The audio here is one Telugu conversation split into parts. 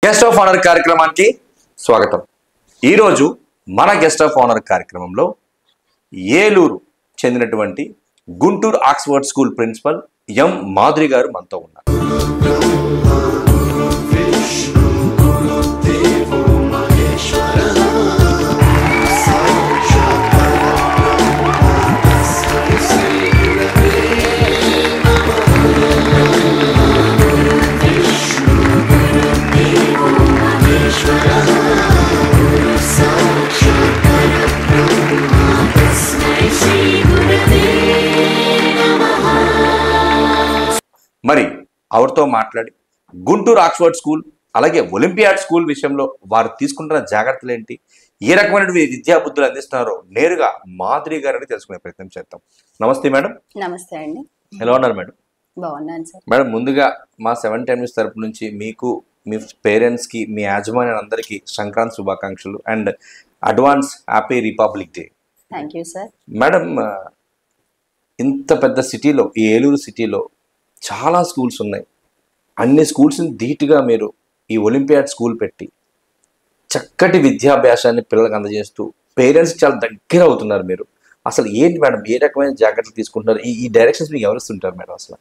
గెస్ట్ ఆఫ్ ఆనర్ కార్యక్రమానికి స్వాగతం. ఈరోజు మన గెస్ట్ ఆఫ్ ఆనర్ కార్యక్రమంలో ఏలూరు చెందినటువంటి Guntur Oxford school principal M Madhuri garu మనతో ఉన్నారు. మరి ఆవిడతో మాట్లాడి గుంటూరు ఆక్స్ఫర్డ్ స్కూల్ అలాగే ఒలింపియాడ్ స్కూల్ విషయంలో వారు తీసుకుంటున్న జాగ్రత్తలు ఏంటి, ఏ రకమైన విద్యా బుద్ధులు అందిస్తున్నారో నేరుగా మాధురి గారిని తెలుసుకునే ప్రయత్నం చేద్దాం. నమస్తే మేడం. నమస్తే అండి. ఎలా ఉన్నారు మేడం? బాగున్నాను సార్. మేడం, ముందుగా మా 7 Times తరపు నుంచి మీకు, మీ పేరెంట్స్కి, మీ యాజమాన్యాలందరికీ సంక్రాంతి శుభాకాంక్షలు and advance happy republic day. Thank you sir. Madam, ఇంత పెద్ద సిటీలో, ఈ ఏలూరు సిటీలో చాలా స్కూల్స్ ఉన్నాయి. అన్ని స్కూల్స్ని ధీటుగా మీరు ఈ ఒలింపియాడ్ స్కూల్ పెట్టి చక్కటి విద్యాభ్యాసాన్ని పిల్లలకు అందజేస్తూ పేరెంట్స్ చాలా దగ్గర అవుతున్నారు. మీరు అసలు ఏంటి మేడం, ఏ రకమైన జాగ్రత్తలు తీసుకుంటున్నారు? ఈ డైరెక్షన్స్ మీకు ఎవరు ఇస్తుంటారు మేడం? అసలు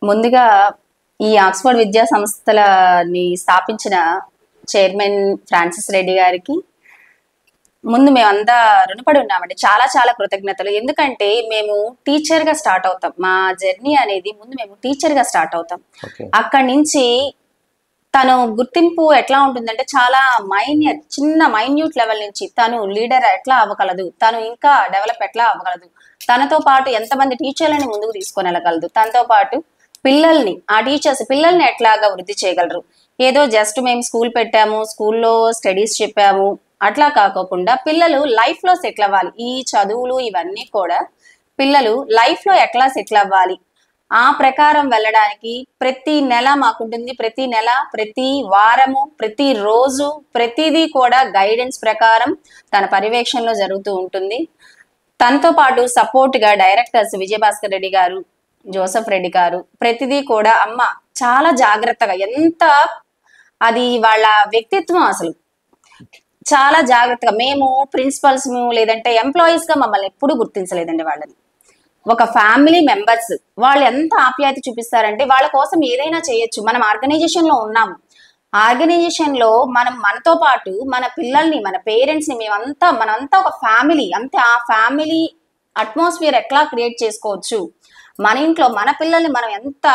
ముందుగా ఈ ఆక్స్ఫర్డ్ విద్యా సంస్థలని స్థాపించిన చైర్మన్ ఫ్రాన్సిస్ రెడ్డి గారికి ముందు మేమంతా రుణపడి ఉన్నామండి. చాలా చాలా కృతజ్ఞతలు. ఎందుకంటే మేము టీచర్ గా స్టార్ట్ అవుతాం. మా జర్నీ అనేది ముందు మేము టీచర్ గా స్టార్ట్ అవుతాం. అక్కడి నుంచి తను గుర్తింపు ఎట్లా ఉంటుందంటే చాలా చిన్న మైన్యూట్ లెవెల్ నుంచి తను లీడర్ ఎట్లా అవ్వగలదు, తను ఇంకా డెవలప్ ఎట్లా అవ్వగలదు, తనతో పాటు ఎంతమంది టీచర్లని ముందుకు తీసుకొని వెళ్ళగలదు, తనతో పాటు పిల్లల్ని, ఆ టీచర్స్ పిల్లల్ని ఎట్లాగా వృద్ధి చేయగలరు. ఏదో జస్ట్ మేము స్కూల్ పెట్టాము, స్కూల్లో స్టడీస్ చెప్పాము అట్లా కాకోకుండా పిల్లలు లైఫ్ లో సెటిల్ అవ్వాలి. ఈ చదువులు ఇవన్నీ కూడా పిల్లలు లైఫ్ లో ఎట్లా సెటిల్ అవ్వాలి ఆ ప్రకారం వెళ్ళడానికి ప్రతి నెల మాకుంటుంది. ప్రతి నెల, ప్రతి వారము, ప్రతి రోజు, ప్రతిదీ కూడా గైడెన్స్ ప్రకారం తన పర్యవేక్షణలో జరుగుతూ ఉంటుంది. తనతో పాటు సపోర్ట్ గా డైరెక్టర్స్ విజయభాస్కర్ రెడ్డి గారు, జోసెఫ్ రెడ్డి గారు ప్రతిదీ కూడా అమ్మ చాలా జాగ్రత్తగా, ఎంత అది వాళ్ళ వ్యక్తిత్వం అసలు చాలా జాగ్రత్తగా. మేము ప్రిన్సిపల్స్ లేదంటే ఎంప్లాయీస్ గా మమ్మల్ని ఎప్పుడు గుర్తించలేదండి. వాళ్ళని ఒక ఫ్యామిలీ మెంబర్స్, వాళ్ళు ఎంత ఆప్యాయత చూపిస్తారంటే వాళ్ళ కోసం ఏదైనా చేయొచ్చు. మనం ఆర్గనైజేషన్ లో ఉన్నాం, ఆర్గనైజేషన్ లో మనతో పాటు మన పిల్లల్ని, మన పేరెంట్స్ ని మనంతా ఒక ఫ్యామిలీ. అంతే, ఆ ఫ్యామిలీ అట్మాస్ఫియర్ ఎట్లా క్రియేట్ చేసుకోవచ్చు, మన ఇంట్లో మన పిల్లల్ని మనం ఎంత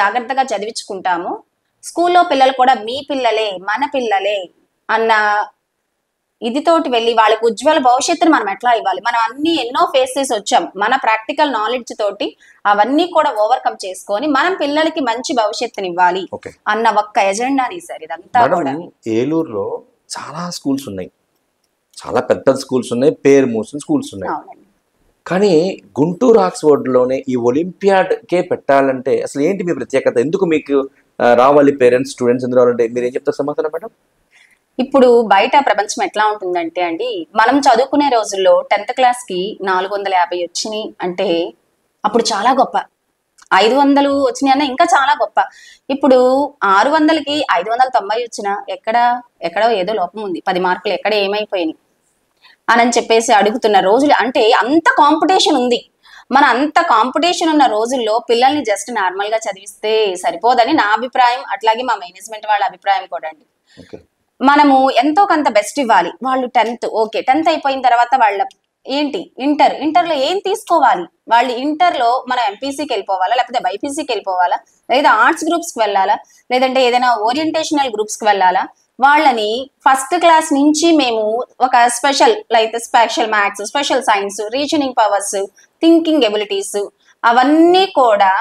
జాగ్రత్తగా చదివించుకుంటామో స్కూల్లో పిల్లలు కూడా మీ పిల్లలే, మన పిల్లలే అన్న ఇదితోటి వెళ్ళి వాళ్ళకి ఉజ్వల భవిష్యత్తును మనం ఎట్లా ఇవ్వాలి. మనం ఎన్నో ఫేస్ చేసి వచ్చాం. మన ప్రాక్టికల్ నాలెడ్జ్ తోటి అవన్నీ కూడా ఓవర్కమ్ చేసుకొని మనం పిల్లలకి మంచి భవిష్యత్తుని ఇవ్వాలి అన్న ఒక్క ఎజెండాని సార్ ఇదంతా కూడా. ఏలూరులో చాలా స్కూల్స్ ఉన్నాయి, చాలా పెద్ద స్కూల్స్ ఉన్నాయి, పేరు మోసిన స్కూల్స్ ఉన్నాయి. కానీ గుంటూరు ఆక్స్ఫర్డ్ లోనే ఈ ఒలింపియాడ్ కే పెట్టాలంటే అసలు ఏంటి మీ ప్రత్యేకత? ఎందుకు మీకు రావాలి పేరెంట్స్, స్టూడెంట్స్ ఎందుకు రావాలంటే మీరు ఏం చెప్తారు సమాధానం మేడం? ఇప్పుడు బయట ప్రపంచం ఎట్లా ఉంటుందంటే అండి, మనం చదువుకునే రోజుల్లో 10th క్లాస్ కి 450 వచ్చినాయి అంటే అప్పుడు చాలా గొప్ప. 500 వచ్చినాయి అన్న ఇంకా చాలా గొప్ప. ఇప్పుడు 600కి 590 వచ్చినా ఎక్కడో ఏదో లోపం ఉంది, 10 మార్కులు ఎక్కడ ఏమైపోయినాయి అని చెప్పేసి అడుగుతున్న రోజులు. అంటే అంత కాంపిటీషన్ ఉంది. అంత కాంపిటీషన్ ఉన్న రోజుల్లో పిల్లల్ని జస్ట్ నార్మల్ గా చదివిస్తే సరిపోదని నా అభిప్రాయం. అట్లాగే మా మేనేజ్మెంట్ వాళ్ళ అభిప్రాయం కూడా అండి. మనము ఎంతో కొంత బెస్ట్ ఇవ్వాలి. వాళ్ళు 10th ఓకే, 10th అయిపోయిన తర్వాత వాళ్ళ ఏంటి ఇంటర్లో ఏం తీసుకోవాలి, వాళ్ళు ఇంటర్లో మనం ఎంపీసీకి వెళ్ళిపోవాలా, లేకపోతే బైపీసీకి వెళ్ళిపోవాలా, లేదా ఆర్ట్స్ గ్రూప్స్ కి వెళ్ళాలా, లేదంటే ఏదైనా ఓరియంటేషనల్ గ్రూప్స్ కి వెళ్ళాలా. వాళ్ళని ఫస్ట్ క్లాస్ నుంచి మేము ఒక special maths, special science, reasoning powers, thinking abilities అవన్నీ కూడా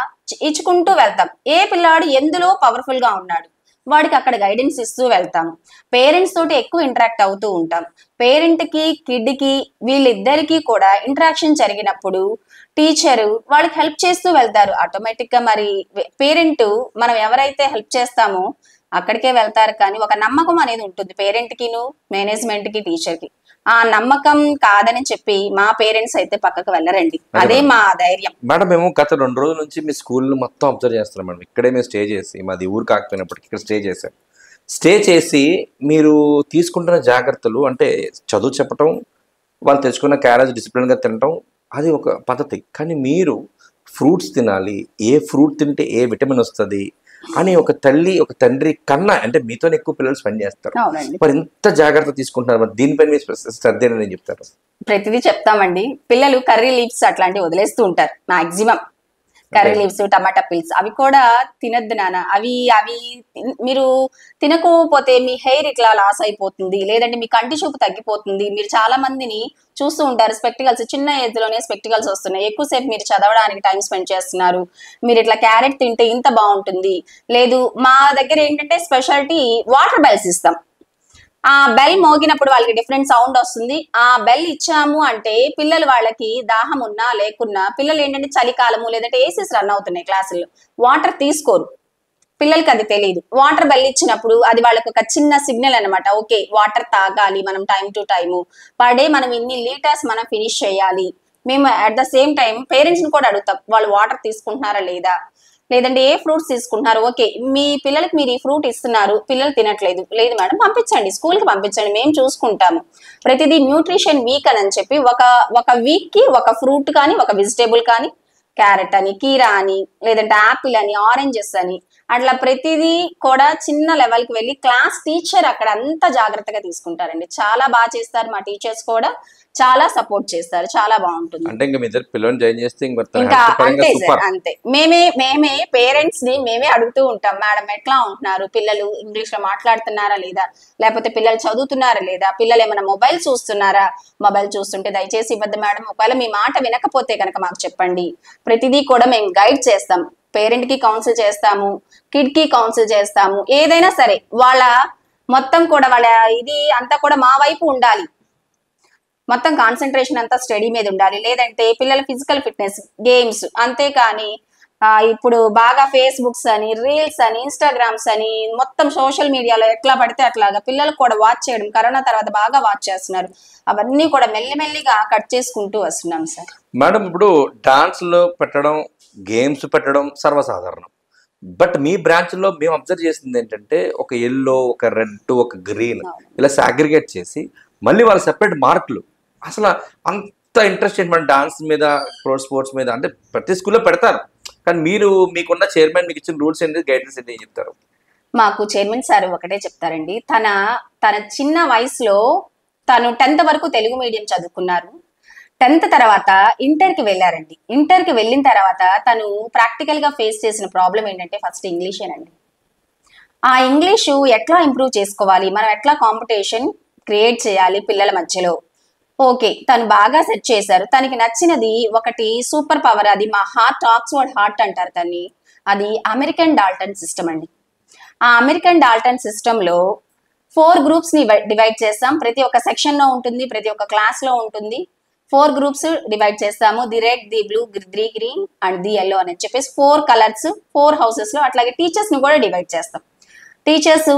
ఇచ్చుకుంటూ వెళ్తాం. ఏ పిల్లాడు ఎందులో పవర్ఫుల్ గా ఉన్నాడు వాడికి అక్కడ గైడెన్స్ ఇస్తూ వెళ్తాము. పేరెంట్స్ తోటి ఎక్కువ ఇంటరాక్ట్ అవుతూ ఉంటాం. పేరెంట్ కి కిడ్ కి వీళ్ళిద్దరికీ కూడా ఇంటరాక్షన్ జరిగినప్పుడు టీచరు వాళ్ళకి హెల్ప్ చేస్తూ వెళ్తారు. ఆటోమేటిక్ గా మరి పేరెంట్ మనం ఎవరైతే హెల్ప్ చేస్తామో అక్కడికే వెళ్తారు. కానీ ఒక నమ్మకం అనేది ఉంటుంది పేరెంట్ కిను, మేనేజ్మెంట్ కి, టీచర్ కి. ఆ నమ్మకం కాదని చెప్పి మా పేరెంట్స్ అయితే పక్కకు వెళ్ళరండి. అదే మా ధైర్యం. మేడం, మేము గత 2 రోజుల నుంచి మీ స్కూల్ మొత్తం అబ్జర్వ్ చేస్తున్నాం మేడం. ఇక్కడే మేము స్టే చేసి, మాది ఊరు కాకపోయినప్పటికీ ఇక్కడ స్టే చేశాం. స్టే చేసి మీరు తీసుకుంటున్న జాగ్రత్తలు అంటే చదువు చెప్పటం, వాళ్ళు తెచ్చుకున్న క్యారేజ్ డిసిప్లిన్గా తినటం అది ఒక పద్ధతి. కానీ మీరు ఫ్రూట్స్ తినాలి, ఏ ఫ్రూట్ తింటే ఏ విటమిన్ వస్తుంది అని ఒక తల్లి ఒక తండ్రి కన్నా అంటే మీతోనే ఎక్కువ పిల్లలు స్పెండ్ చేస్తారు. అవునండి. మరి ఎంత జాగ్రత్త తీసుకుంటున్నారు, మరి దీనిపైన మీ శ్రద్ధ నేను చెప్తారు. ప్రతిదీ చెప్తామండి. పిల్లలు కర్రీ లీవ్స్ అట్లాంటివి వదిలేస్తూ ఉంటారు మాక్సిమం. కర్రీ లీవ్స్, టమాటా పిల్స్ అవి కూడా తినద్దు నాన్న. అవి అవి మీరు తినకపోతే మీ హెయిర్ ఇట్లా లాస్ అయిపోతుంది, లేదంటే మీ కంటి చూపు తగ్గిపోతుంది. మీరు చాలా మందిని చూస్తూ ఉంటారు, స్పెక్టికల్స్ చిన్న ఏజ్ లోనే స్పెక్టికల్స్ వస్తున్నాయి. ఎక్కువసేపు మీరు చదవడానికి టైం స్పెండ్ చేస్తున్నారు, మీరు ఇట్లా క్యారెట్ తింటే ఇంత బాగుంటుంది. లేదు, మా దగ్గర ఏంటంటే స్పెషాలిటీ వాటర్ బెల్స్ ఇస్తాం. ఆ బెల్ మోగినప్పుడు వాళ్ళకి డిఫరెంట్ సౌండ్ వస్తుంది. ఆ బెల్ ఇచ్చాము అంటే పిల్లలు వాళ్ళకి దాహం ఉన్నా లేకున్నా, పిల్లలు ఏంటంటే చలికాలము లేదంటే ఏసీస్ రన్ అవుతున్నాయి క్లాసుల్లో, వాటర్ తీసుకోరు. పిల్లలకి అది తెలియదు. వాటర్ బెల్ ఇచ్చినప్పుడు అది వాళ్ళకి ఒక చిన్న సిగ్నల్ అనమాట. ఓకే, వాటర్ తాగాలి మనం time to time, per day మనం ఇన్ని లీటర్స్ మనం ఫినిష్ చేయాలి. మేము at the same time parents ని కూడా అడుగుతాం, వాళ్ళు వాటర్ తీసుకుంటున్నారా లేదా, లేదంటే ఏ ఫ్రూట్స్ తీసుకుంటున్నారు. ఓకే, మీ పిల్లలకి మీరు ఈ ఫ్రూట్ ఇస్తున్నారు, పిల్లలు తినట్లేదు, లేదు మేడం పంపించండి, స్కూల్ కి పంపించండి, మేము చూసుకుంటాము. ప్రతిదీ న్యూట్రిషన్ వీక్ అని చెప్పి ఒక వీక్ కి ఒక ఫ్రూట్ కానీ ఒక వెజిటేబుల్ కానీ, క్యారెట్ అని, కీరా అని, లేదంటే యాపిల్ అని, ఆరెంజెస్ అని, అట్లా ప్రతిదీ కూడా చిన్న లెవెల్కి వెళ్ళి క్లాస్ టీచర్ అక్కడ అంతా జాగ్రత్తగా తీసుకుంటారండి. చాలా బాగా చేస్తారు మా టీచర్స్ కూడా, చాలా సపోర్ట్ చేస్తారు, చాలా బాగుంటుంది. అంటే ఇంకా మీ ఇద్దరు పిల్లల్ని జాయిన్ చేస్తే ఇంకా అంతే సార్, అంతే. మేమే పేరెంట్స్ ని మేమే అడుగుతూ ఉంటాం, మేడం ఎట్లా ఉంటున్నారు పిల్లలు, ఇంగ్లీష్ లో మాట్లాడుతున్నారా లేదా, లేకపోతే పిల్లలు చదువుతున్నారా లేదా, పిల్లలు ఏమైనా మొబైల్ చూస్తున్నారా, మొబైల్ చూస్తుంటే దయచేసి ఇవ్వద్దు మేడం, ఒకవేళ మీ మాట వినకపోతే కనుక మాకు చెప్పండి. ప్రతిదీ కూడా మేము గైడ్ చేస్తాం, పేరెంట్ కి కౌన్సిల్ చేస్తాము, కిడ్ కి కౌన్సిల్ చేస్తాము. ఏదైనా సరే వాళ్ళ మొత్తం కూడా వాళ్ళ ఇది అంతా కూడా మా వైపు ఉండాలి, మొత్తం కాన్సన్ట్రేషన్ అంతా స్టడీ మీద ఉండాలి. లేదంటే పిల్లల ఫిజికల్ ఫిట్నెస్, గేమ్స్, అంతేకాని ఇప్పుడు బాగా ఫేస్బుక్స్ అని, రీల్స్ అని, ఇన్స్టాగ్రామ్స్ అని, మొత్తం సోషల్ మీడియాలో ఎట్లా పడితే అట్లాగా పిల్లలు కూడా వాచ్ చేయడం, కరోనా తర్వాత బాగా వాచ్ చేస్తున్నారు. అవన్నీ కూడా మెల్లిమెల్లిగా కట్ చేసుకుంటూ వస్తున్నాం సార్. మేడం, ఇప్పుడు డాన్స్లో పెట్టడం, గేమ్స్ పెట్టడం సర్వసాధారణం. బట్ మీ బ్రాంచ్లో మేము అబ్జర్వ్ చేసింది ఏంటంటే ఒక ఎల్లో, ఒక రెడ్, ఒక గ్రీన్ ఇలా సాగ్రిగేట్ చేసి మళ్ళీ వాళ్ళ సెపరేట్ మార్కులు. అసలు అంత ఇంట్రెస్ట్ ఏంటి మన డాన్స్ మీద, స్పోర్ట్స్ మీద? అంటే ప్రతి స్కూల్లో పెడతారు, కానీ మీరు మీకున్న చైర్మన్ మీకు ఇచ్చిన రూల్స్ ఏంటి, గైడెన్స్ ఏంటి చెప్తారు? మాకు చైర్మన్ సార్ ఒకటే చెప్తారండి, తన చిన్న వయసులో తను 10th వరకు తెలుగు మీడియం చదువుకున్నారు. 10th తర్వాత ఇంటర్కి వెళ్ళారండి. ఇంటర్కి వెళ్ళిన తర్వాత తను ప్రాక్టికల్ గా ఫేస్ చేసిన ప్రాబ్లం ఏంటంటే ఫస్ట్ ఇంగ్లీషేనండి. ఆ ఇంగ్లీషు ఎట్లా ఇంప్రూవ్ చేసుకోవాలి, మనం ఎట్లా కాంపిటీషన్ క్రియేట్ చేయాలి పిల్లల మధ్యలో. ఓకే, తను బాగా సెట్ చేశారు. తనకి నచ్చినది ఒకటి సూపర్ పవర్, అది మా హార్ట్, ఆక్స్ఫర్డ్ హార్ట్ అంటారు దాన్ని. అది అమెరికన్ డాల్టన్ సిస్టమ్ అండి. ఆ అమెరికన్ డాల్టన్ సిస్టమ్ లో 4 గ్రూప్స్ ని డివైడ్ చేస్తాం. ప్రతి ఒక్క సెక్షన్ లో ఉంటుంది, ప్రతి ఒక్క క్లాస్ లో ఉంటుంది. 4 గ్రూప్స్ డివైడ్ చేస్తాము, the red, the blue, the green and the yellow అని చెప్పేసి 4 కలర్స్ 4 హౌసెస్ లో. అట్లాగే టీచర్స్ ని కూడా డివైడ్ చేస్తాం. టీచర్స్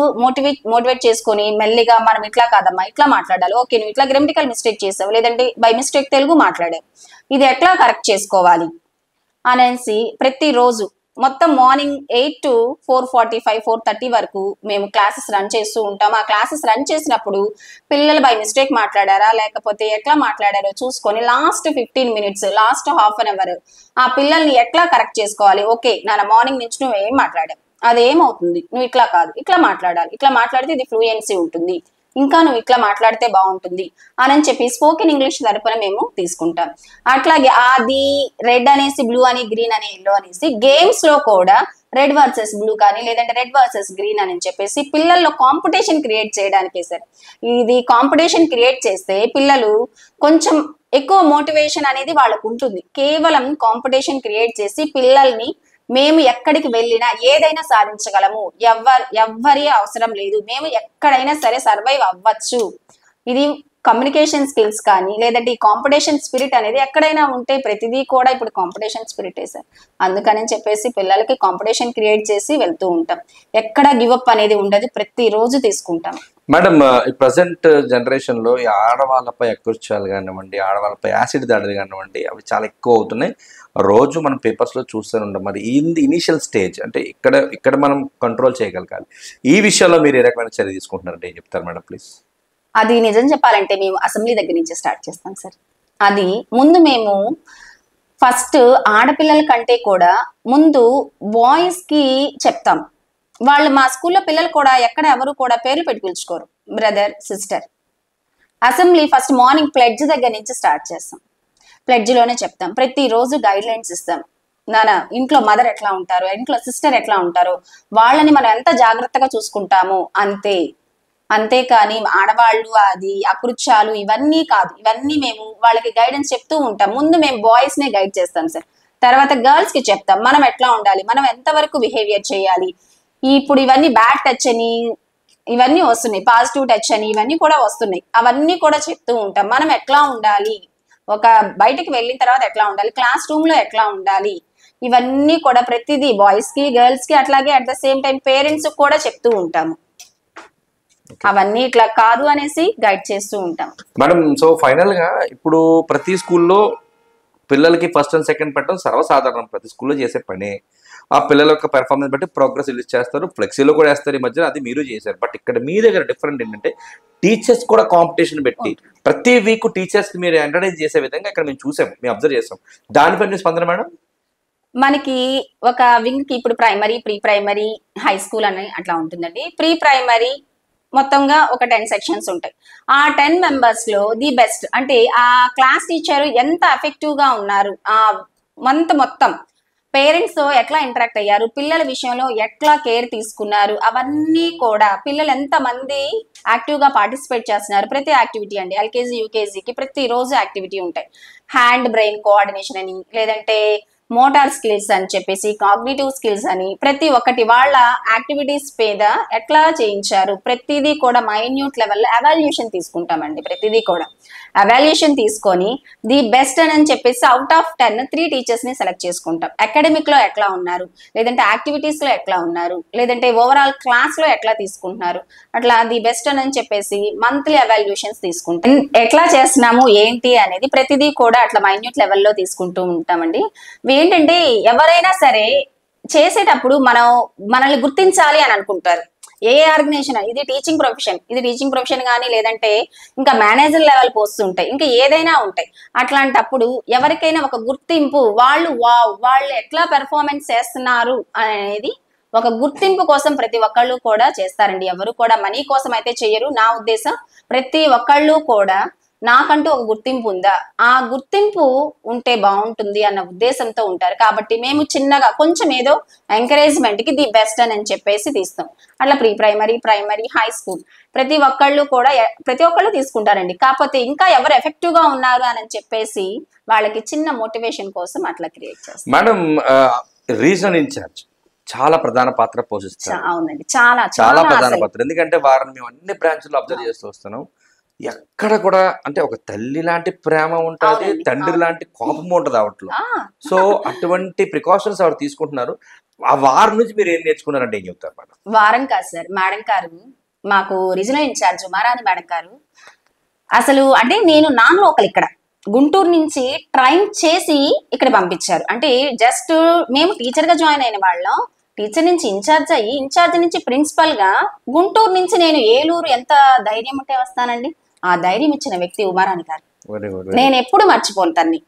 మోటివేట్ చేసుకొని మెల్లిగా మనం ఇట్లా కాదమ్మా ఇట్లా మాట్లాడాలి, ఓకే నువ్వు ఇట్లా గ్రామటికల్ మిస్టేక్ చేసావు, లేదంటే బై మిస్టేక్ తెలుగు మాట్లాడావు, ఇది ఎట్లా కరెక్ట్ చేసుకోవాలి అనేసి ప్రతిరోజు మొత్తం మార్నింగ్ 8 to 4:45, 4:30 వరకు మేము క్లాసెస్ రన్ చేస్తూ ఉంటాం. ఆ క్లాసెస్ రన్ చేసినప్పుడు పిల్లలు బై మిస్టేక్ మాట్లాడారా లేకపోతే ఎట్లా మాట్లాడారో చూసుకొని last 15 minutes, last half an hour ఆ పిల్లల్ని ఎట్లా కరెక్ట్ చేసుకోవాలి. ఓకే నాన్న, మార్నింగ్ నుంచి నువ్వు ఏం మాట్లాడావు, అదేమవుతుంది, నువ్వు ఇట్లా కాదు ఇట్లా మాట్లాడాలి, ఇట్లా మాట్లాడితే ఇది ఫ్లూయెన్సీ ఉంటుంది, ఇంకా నువ్వు ఇట్లా మాట్లాడితే బాగుంటుంది అని చెప్పి స్పోకెన్ ఇంగ్లీష్ తరపున మేము తీసుకుంటాం. అట్లాగే అది రెడ్ అనేసి, బ్లూ అని, గ్రీన్ అని, ఎల్లో అనేసి గేమ్స్ లో కూడా రెడ్ వర్సెస్ బ్లూ కానీ లేదంటే రెడ్ వర్సెస్ గ్రీన్ అని చెప్పేసి పిల్లల్లో కాంపిటీషన్ క్రియేట్ చేయడానికే సార్. ఇది కాంపిటీషన్ క్రియేట్ చేస్తే పిల్లలు కొంచెం ఎక్కువ మోటివేషన్ అనేది వాళ్ళకు ఉంటుంది. కేవలం కాంపిటీషన్ క్రియేట్ చేసి పిల్లల్ని మేము ఎక్కడికి వెళ్ళినా ఏదైనా సాధించగలము, ఎవ్వరి అవసరం లేదు, మేము ఎక్కడైనా సరే సర్వైవ్ అవ్వచ్చు. ఇది కమ్యూనికేషన్ స్కిల్స్ కానీ లేదంటే ఈ కాంపిటీషన్ స్పిరిట్ అనేది ఎక్కడైనా ఉంటే ప్రతిదీ కూడా ఇప్పుడు కాంపిటీషన్ స్పిరిట్ సార్. అందుకని చెప్పేసి పిల్లలకి కాంపిటీషన్ క్రియేట్ చేసి వెళ్తూ ఉంటాం. ఎక్కడ గివ్ అప్ అనేది ఉండదు, ప్రతిరోజు తీసుకుంటాం. మేడం, ఈ ప్రజెంట్ జనరేషన్లో ఈ ఆడవాళ్ళపై అకృత్యాలు కానివ్వండి, ఆడవాళ్ళపై యాసిడ్ దాడులు కానివ్వండి, అవి చాలా ఎక్కువ అవుతున్నాయి. రోజు మనం పేపర్స్లో చూస్తూనే ఉంటాం. మరి ఇనిషియల్ స్టేజ్ అంటే ఇక్కడ మనం కంట్రోల్ చేయగలగాలి. ఈ విషయంలో మీరు ఏ రకమైన చర్య తీసుకుంటున్నారంటే ఏం చెప్తారు మేడం ప్లీజ్? అది నిజం చెప్పాలంటే మేము అసెంబ్లీ దగ్గర నుంచి స్టార్ట్ చేస్తాం సార్. అది ముందు మేము ఫస్ట్ ఆడపిల్లల కంటే కూడా ముందు బాయ్స్ కి చెప్తాం. వాళ్ళు మా స్కూల్లో పిల్లలు కూడా ఎక్కడ ఎవరు కూడా పేర్లు పెట్టి పిలుచుకోరు, brother sister. Assembly first morning pledge దగ్గర నుంచి స్టార్ట్ చేస్తాం. ప్లెడ్జ్ లోనే చెప్తాం, ప్రతిరోజు గైడ్ లైన్స్ ఇస్తాం. నాన్న ఇంట్లో మదర్ ఎట్లా ఉంటారు, ఇంట్లో సిస్టర్ ఎట్లా ఉంటారు, వాళ్ళని మనం ఎంత జాగ్రత్తగా చూసుకుంటాము అంతే. అంతేకాని ఆడవాళ్ళు అది అకృత్యాలు ఇవన్నీ కాదు. ఇవన్నీ మేము వాళ్ళకి గైడెన్స్ చెప్తూ ఉంటాం. ముందు మేము బాయ్స్ నే గైడ్ చేస్తాం సార్, తర్వాత గర్ల్స్ కి చెప్తాం మనం ఎట్లా ఉండాలి, మనం ఎంతవరకు బిహేవియర్ చేయాలి. ఇప్పుడు ఇవన్నీ బ్యాడ్ టచ్ అని ఇవన్నీ వస్తున్నాయి, పాజిటివ్ టచ్ అని ఇవన్నీ కూడా వస్తున్నాయి. అవన్నీ కూడా చెప్తూ ఉంటాం. మనం ఎట్లా ఉండాలి, ఒక బయటికి వెళ్ళిన తర్వాత ఎట్లా ఉండాలి, క్లాస్ రూమ్ లో ఎట్లా ఉండాలి, ఇవన్నీ కూడా ప్రతిదీ బాయ్స్ కి గర్ల్స్ కి అట్లాగే at the same time parents కూడా చెప్తూ ఉంటాము. అవన్నీ ఇట్లా కాదు అనేసి గైడ్ చేస్తూ ఉంటాం మేడం. సో ఫైనల్ గా ఇప్పుడు ప్రతి స్కూల్లో పిల్లలకి ఫస్ట్ అండ్ సెకండ్ పెట్టడం సర్వసాధారణం, ప్రతి స్కూల్లో చేసే పనే. ఆ పిల్లల యొక్క పెర్ఫార్మెన్స్ బట్టి ప్రోగ్రెస్ రిలీజ్ చేస్తారు, ఫ్లెక్సీలో కూడా వేస్తారు. ఈ మధ్యన అది మీరు చేశారు. బట్ ఇక్కడ మీ దగ్గర డిఫరెంట్ ఏంటంటే టీచర్స్ కూడా కాంపిటీషన్ పెట్టి ప్రతి వీక్ టీచర్స్ మీరు ఎంటర్టైన్ చేసే విధంగా ఇక్కడ మేము చూసాం, మేము అబ్జర్వ్ చేసాం. దానిపై మీ స్పందన మేడం? మనకి ఒక వింగ్ కి ఇప్పుడు primary, pre primary, high school అని అట్లా ఉంటుందండి. ప్రీ ప్రైమరీ మొత్తంగా ఒక 10 సెక్షన్స్ ఉంటాయి. ఆ 10 మెంబర్స్ లో ది బెస్ట్ అంటే ఆ క్లాస్ టీచర్ ఎంత ఎఫెక్టివ్ గా ఉన్నారు, ఆ మంత్ మొత్తం పేరెంట్స్ తో ఎట్లా ఇంటరాక్ట్ అయ్యారు, పిల్లల విషయంలో ఎట్లా కేర్ తీసుకున్నారు, అవన్నీ కూడా పిల్లలు ఎంత మంది యాక్టివ్ గా పార్టిసిపేట్ చేస్తున్నారు. ప్రతి యాక్టివిటీ అండి, ఎల్కేజీ యూకేజీకి ప్రతి రోజు యాక్టివిటీ ఉంటాయి. హ్యాండ్ బ్రెయిన్ కోఆర్డినేషన్ అని, లేదంటే మోటార్ స్కిల్స్ అని చెప్పేసి, కాగ్నిటివ్ స్కిల్స్ అని, ప్రతి ఒక్కటి వాళ్ళ యాక్టివిటీస్ మీద ఎట్లా చేయించారు ప్రతిదీ కూడా మైన్యూట్ లెవెల్లో ఎవాల్యుయేషన్ తీసుకుంటామండి. ప్రతిదీ కూడా ఎవాల్యుయేషన్ తీసుకొని ది బెస్ట్ అని చెప్పేసి అవుట్ ఆఫ్ 10 3 టీచర్స్ ని సెలెక్ట్ చేసుకుంటాం. అకాడమిక్ లో ఎట్లా ఉన్నారు, లేదంటే యాక్టివిటీస్ లో ఎట్లా ఉన్నారు, లేదంటే ఓవరాల్ క్లాస్ లో ఎట్లా తీసుకుంటున్నారు, అట్లా ది బెస్ట్ అని చెప్పేసి మంత్లీ ఎవాల్యుయేషన్స్ తీసుకుంటాం. ఎట్లా చేస్తున్నాము ఏంటి అనేది ప్రతిదీ కూడా అట్లా మైన్యూట్ లెవెల్లో తీసుకుంటూ ఉంటామండి. ఏంటంటే ఎవరైనా సరే చేసేటప్పుడు మనల్ని గుర్తించాలి అని అనుకుంటారు. ఏ ఆర్గనైజేషన్, ఇది టీచింగ్ ప్రొఫెషన్ కానీ, లేదంటే ఇంకా మేనేజర్ లెవెల్ పోస్ట్ ఉంటాయి, ఇంకా ఏదైనా ఉంటాయి. అట్లాంటప్పుడు ఎవరికైనా ఒక గుర్తింపు, వాళ్ళు ఎట్లా పెర్ఫార్మెన్స్ చేస్తున్నారు అనేది ఒక గుర్తింపు కోసం ప్రతి ఒక్కళ్ళు కూడా చేస్తారండి. ఎవరు కూడా మనీ కోసం అయితే చెయ్యరు. నా ఉద్దేశం ప్రతి ఒక్కళ్ళు కూడా నాకంటూ ఒక గుర్తింపు ఉందా, ఆ గుర్తింపు ఉంటే బాగుంటుంది అన్న ఉద్దేశంతో ఉంటారు. కాబట్టి మేము చిన్నగా కొంచెం ఏదో ఎంకరేజ్మెంట్ కి ది బెస్ట్ అని చెప్పేసి తీస్తాం. అట్లా pre primary, primary, high school ప్రతి ఒక్కళ్ళు తీసుకుంటారండి. కాకపోతే ఇంకా ఎవరు ఎఫెక్టివ్ గా ఉన్నారు అని చెప్పేసి వాళ్ళకి చిన్న మోటివేషన్ కోసం అట్లా క్రియేట్ చేస్తాం. మేడం, రీజనల్ ఇన్ఛార్జ్ చాలా ప్రధాన పాత్ర పోషిస్తారు. అవునండి, చాలా చాలా ప్రధాన పాత్ర. ఎందుకంటే వారిని మేము అన్ని బ్రాంచ్లో అబ్జర్వ్ చేస్తూ వస్తున్నాం. ఎక్కడ కూడా అంటే ఒక తల్లి లాంటి ప్రేమ ఉంటుంది, తండ్రి లాంటి కోపం ఉంటుంది ఆవిడలో. సో అటువంటి ప్రికాషన్స్ ఆవిడ తీసుకుంటున్నారు. ఆ వారం నుంచి మీరు ఏం నేర్చుకున్నారంటే ఏం చెప్తారు మేడం? వారం కాదు సార్, మేడం గారు మాకు రీజనల్ ఇన్ఛార్జ్ ఉమారాణి మేడం గారు అసలు అంటే నేను నాన్ లోకల్ ఇక్కడ గుంటూరు నుంచి ట్రైన్ చేసి ఇక్కడ పంపించారు. అంటే జస్ట్ మేము టీచర్ గా జాయిన్ అయిన వాళ్ళం, టీచర్ నుంచి ఇన్ఛార్జ్ అయ్యి, ఇన్ఛార్జ్ నుంచి ప్రిన్సిపల్ గా, గుంటూరు నుంచి నేను ఏలూరు ఎంత ధైర్యం ఉంటే వస్తానండి. ఆ ధైర్యం ఇచ్చిన వ్యక్తి ఉమారాణి గారు. నేను ఎప్పుడు మర్చిపోను తన్ని.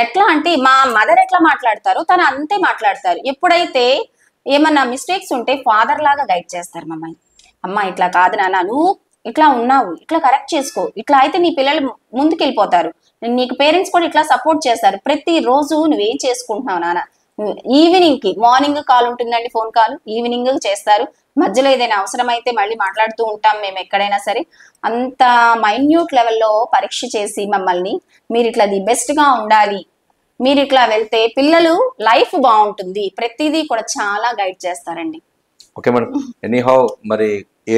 ఎట్లా అంటే మా మదర్ ఎట్లా మాట్లాడతారో తను అంతే మాట్లాడతారు. ఎప్పుడైతే ఏమన్నా మిస్టేక్స్ ఉంటే ఫాదర్ లాగా గైడ్ చేస్తారు మమ్మల్ని. అమ్మ ఇట్లా కాదు నాన్న, నువ్వు ఇట్లా ఉన్నావు, ఇట్లా కరెక్ట్ చేసుకో, ఇట్లా అయితే నీ పిల్లలు ముందుకు వెళ్ళిపోతారు, నీకు పేరెంట్స్ కూడా ఇట్లా సపోర్ట్ చేస్తారు, ప్రతి రోజు నువ్వేం చేసుకుంటున్నావు నాన్న. ఈవినింగ్ కి, మార్నింగ్ కాల్ ఉంటుందండి, ఫోన్ కాల్ ఈవినింగ్ చేస్తారు. మధ్యలో ఏదైనా అవసరం అయితే మళ్ళీ మాట్లాడుతూ ఉంటాం మేము ఎక్కడైనా సరే. అంత మైన్యూట్ లెవెల్లో పరీక్ష చేసి మమ్మల్ని మీరు ఇట్లా ది బెస్ట్ గా ఉండాలి, మీరు ఇట్లా వెళ్తే పిల్లలు లైఫ్ బాగుంటుంది, ప్రతిదీ కూడా చాలా గైడ్ చేస్తారండి. ఓకే మేడం, ఎనీహౌ మరి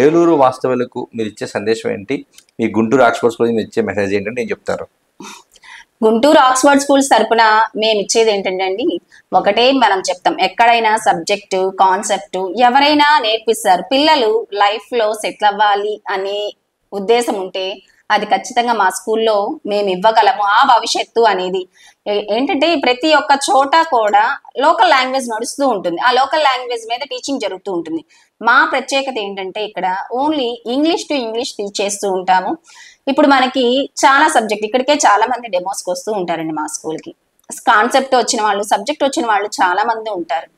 ఏలూరు వాస్తవులకు మీరు ఇచ్చే సందేశం ఏంటి? మీ గుంటూరు ఆక్స్ఫర్డ్ స్కూల్ మీరు ఇచ్చే మెసేజ్ ఏంటంటే ఏం చెప్తారు? గుంటూరు ఆక్స్ఫర్డ్ స్కూల్స్ తరపున మేము ఇచ్చేది ఏంటంటే అండి, ఒకటే మనం చెప్తాం, ఎక్కడైనా సబ్జెక్టు కాన్సెప్ట్ ఎవరైనా నేర్పిస్తారు. పిల్లలు లైఫ్ లో సెటిల్ అవ్వాలి అనే ఉద్దేశం ఉంటే అది ఖచ్చితంగా మా స్కూల్లో మేము ఇవ్వగలము. ఆ భవిష్యత్తు అనేది ఏంటంటే ప్రతి ఒక్క చోట కూడా లోకల్ లాంగ్వేజ్ నడుస్తూ ఉంటుంది. ఆ లోకల్ లాంగ్వేజ్ మీద టీచింగ్ జరుగుతూ ఉంటుంది. మా ప్రత్యేకత ఏంటంటే ఇక్కడ only English to English teach చేస్తూ ఉంటాము. ఇప్పుడు మనకి చాలా సబ్జెక్ట్, ఇక్కడికే చాలా మంది డెమోస్కి వస్తూ ఉంటారండి మా స్కూల్కి. కాన్సెప్ట్ వచ్చిన వాళ్ళు, సబ్జెక్ట్ వచ్చిన వాళ్ళు చాలా మంది ఉంటారు.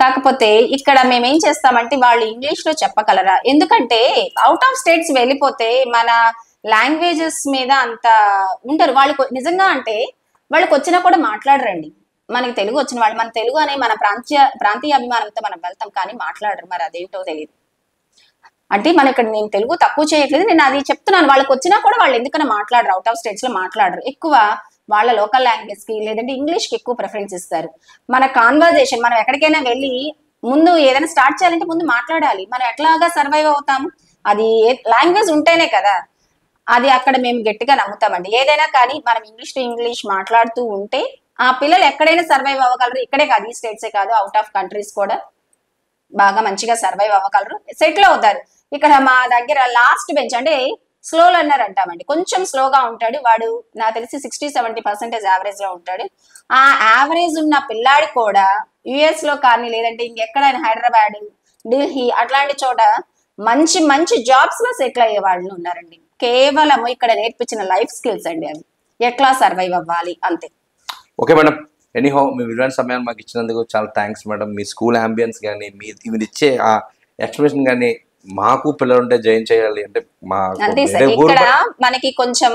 కాకపోతే ఇక్కడ మేమేం చేస్తామంటే వాళ్ళు ఇంగ్లీష్ లో చెప్పగలరా, ఎందుకంటే అవుట్ ఆఫ్ స్టేట్స్ వెళ్ళిపోతే మన లాంగ్వేజెస్ మీద అంత ఉంటారు వాళ్ళు. నిజంగా అంటే వాళ్ళకి వచ్చినా కూడా మాట్లాడరండి. మనకి తెలుగు వచ్చిన వాళ్ళు, మన తెలుగు అనే మన ప్రాంతీయ అభిమానంతో మనం వెళ్తాం, కానీ మాట్లాడరు. మరి అదేంటో తెలియదు. అంటే మన ఇక్కడ నేను తెలుగు తక్కువ చేయట్లేదు, నేను అది చెప్తున్నాను. వాళ్ళకి వచ్చినా కూడా వాళ్ళు ఎందుకన్నా మాట్లాడరు, అవుట్ ఆఫ్ స్టేట్స్ లో మాట్లాడరు. ఎక్కువ వాళ్ళ లోకల్ లాంగ్వేజ్ కి లేదంటే ఇంగ్లీష్ కి ఎక్కువ ప్రిఫరెన్స్ ఇస్తారు. మన కాన్వర్జేషన్, మనం ఎక్కడికైనా వెళ్ళి ముందు ఏదైనా స్టార్ట్ చేయాలంటే ముందు మాట్లాడాలి. మనం ఎట్లాగా సర్వైవ్ అవుతాము, అది లాంగ్వేజ్ ఉంటేనే కదా. అది అక్కడ మేము గట్టిగా నమ్ముతామండి. ఏదైనా కానీ మనం ఇంగ్లీష్ టు ఇంగ్లీష్ మాట్లాడుతూ ఉంటే ఆ పిల్లలు ఎక్కడైనా సర్వైవ్ అవ్వగలరు. ఇక్కడే కాదు, ఈ స్టేట్సే కాదు, అవుట్ ఆఫ్ కంట్రీస్ కూడా బాగా మంచిగా సర్వైవ్ అవ్వగలరు, సెటిల్ అవుతారు. ఇక్కడ మా దగ్గర లాస్ట్ బెంచ్ అంటే స్లో లర్నర్ అంటామండి, కొంచెం స్లోగా ఉంటాడు వాడు. నాకు తెలిసి 60-70% యావరేజ్ లో ఉంటాడు. ఆ యావరేజ్ ఉన్న పిల్లాడి కూడా యుఎస్ లో కానీ లేదంటే ఇంకెక్కడైనా హైదరాబాద్, ఢిల్లీ అట్లాంటి చోట మంచి మంచి జాబ్స్ లో సెటిల్ అయ్యే వాళ్ళు ఉన్నారండి. కేవలం ఇక్కడ నేర్పించిన లైఫ్ స్కిల్స్ అండి, అవి ఎట్లా సర్వైవ్ అవ్వాలి అంతే. ఓకే మేడం, ఎనీహౌ మీ విలువైన సమయాన్ని మాకు ఇచ్చినందుకు చాలా థ్యాంక్స్ మేడం. మీ స్కూల్ అంబియన్స్ కానీ మీరు ఇచ్చే ఆ ఎక్స్ప్రెషన్ కానీ మాకు పిల్లలు ఉంటే జాయిన్ చేయాలి అంటే అంతే సార్. ఇక్కడ మనకి కొంచెం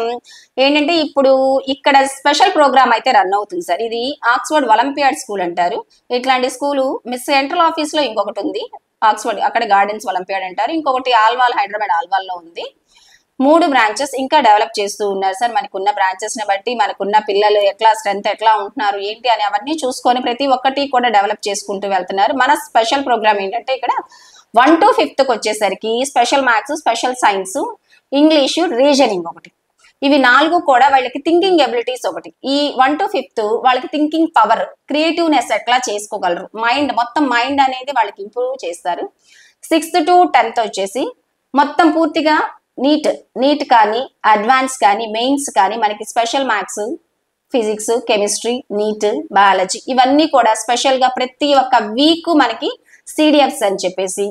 ఏంటంటే ఇప్పుడు ఇక్కడ స్పెషల్ ప్రోగ్రామ్ అయితే రన్ అవుతుంది సార్. ఇది ఆక్స్ఫర్డ్ ఒలింపియాడ్ స్కూల్ అంటారు. ఇట్లాంటి స్కూలు మిస్ సెంట్రల్ ఆఫీస్ లో ఇంకొకటి ఉంది, ఆక్స్ఫర్డ్ అక్కడ గార్డెన్స్ ఒలింపియాడ్ అంటారు. ఇంకొకటి ఆల్వాల్, హైదరాబాద్ ఆల్వాల్లో ఉంది. 3 బ్రాంచెస్ ఇంకా డెవలప్ చేస్తూ ఉన్నారు సార్. మనకున్న బ్రాంచెస్ ని బట్టి మనకున్న పిల్లలు ఎట్లా స్ట్రెంత్ ఎట్లా ఉంటున్నారు ఏంటి అని అవన్నీ చూసుకొని ప్రతి ఒక్కటి కూడా డెవలప్ చేసుకుంటూ వెళ్తున్నారు. మన స్పెషల్ ప్రోగ్రామ్ ఏంటంటే ఇక్కడ 1 to 5th వచ్చేసరికి special maths, special science, English, reasoning ఒకటి. ఇవి 4 కూడా వాళ్ళకి థింకింగ్ ఎబిలిటీస్ ఒకటి. ఈ 1 to 5th వాళ్ళకి థింకింగ్ పవర్, క్రియేటివ్నెస్ ఎట్లా చేసుకోగలరు, మైండ్ మొత్తం మైండ్ అనేది వాళ్ళకి ఇంప్రూవ్ చేస్తారు. 6th to 10th వచ్చేసి మొత్తం పూర్తిగా నీట్ కానీ అడ్వాన్స్ కానీ మెయిన్స్ కానీ మనకి special maths, physics, chemistry, NEET, biology ఇవన్నీ కూడా స్పెషల్ గా ప్రతి ఒక్క వీక్ మనకి సిడిఎఫ్స్ అని చెప్పేసి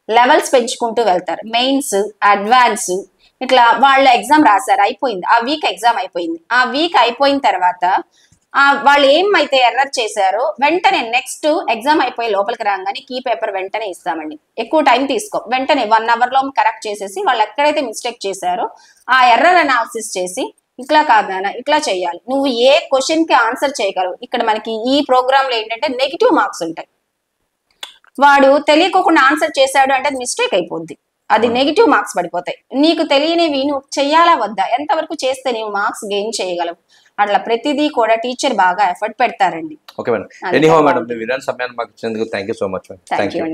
లెవెల్స్ పెంచుకుంటూ వెళ్తారు. మెయిన్స్, అడ్వాన్స్ ఇట్లా వాళ్ళ ఎగ్జామ్ రాశారు, అయిపోయింది. ఆ వీక్ ఎగ్జామ్ అయిపోయింది. ఆ వీక్ అయిపోయిన తర్వాత వాళ్ళు ఏమైతే ఎర్రర్ చేశారో వెంటనే నెక్స్ట్ ఎగ్జామ్ అయిపోయి లోపలికి రాగానే కీ పేపర్ వెంటనే ఇస్తామండి. ఎక్కువ టైం తీసుకో, వెంటనే 1 hour లో కరెక్ట్ చేసేసి వాళ్ళు ఎక్కడైతే మిస్టేక్ చేశారో ఆ ఎర్రర్ అనాలిసిస్ చేసి ఇట్లా కాదా ఇట్లా చేయాలి, నువ్వు ఏ క్వశ్చన్ కి ఆన్సర్ చేయగలవు. ఇక్కడ మనకి ఈ ప్రోగ్రామ్ లో ఏంటంటే నెగిటివ్ మార్క్స్ ఉంటాయి. వాడు తెలియకోకుండా ఆన్సర్ చేశాడు అంటే మిస్టేక్ అయిపోద్ది, అది నెగిటివ్ మార్క్స్ పడిపోతాయి. నీకు తెలియనివి నువ్వు చెయ్యాలా వద్దా, ఎంతవరకు చేస్తే నువ్వు మార్క్స్ గెయిన్ చేయగలవు, అట్లా ప్రతిదీ కూడా టీచర్ బాగా ఎఫర్ట్ పెడతారండి. ఓకే మేడం, ఎనీహౌ మేడం మీ విలువైన సమయాన్ని మాకు ఇచ్చినందుకు thank you so much. Thank you.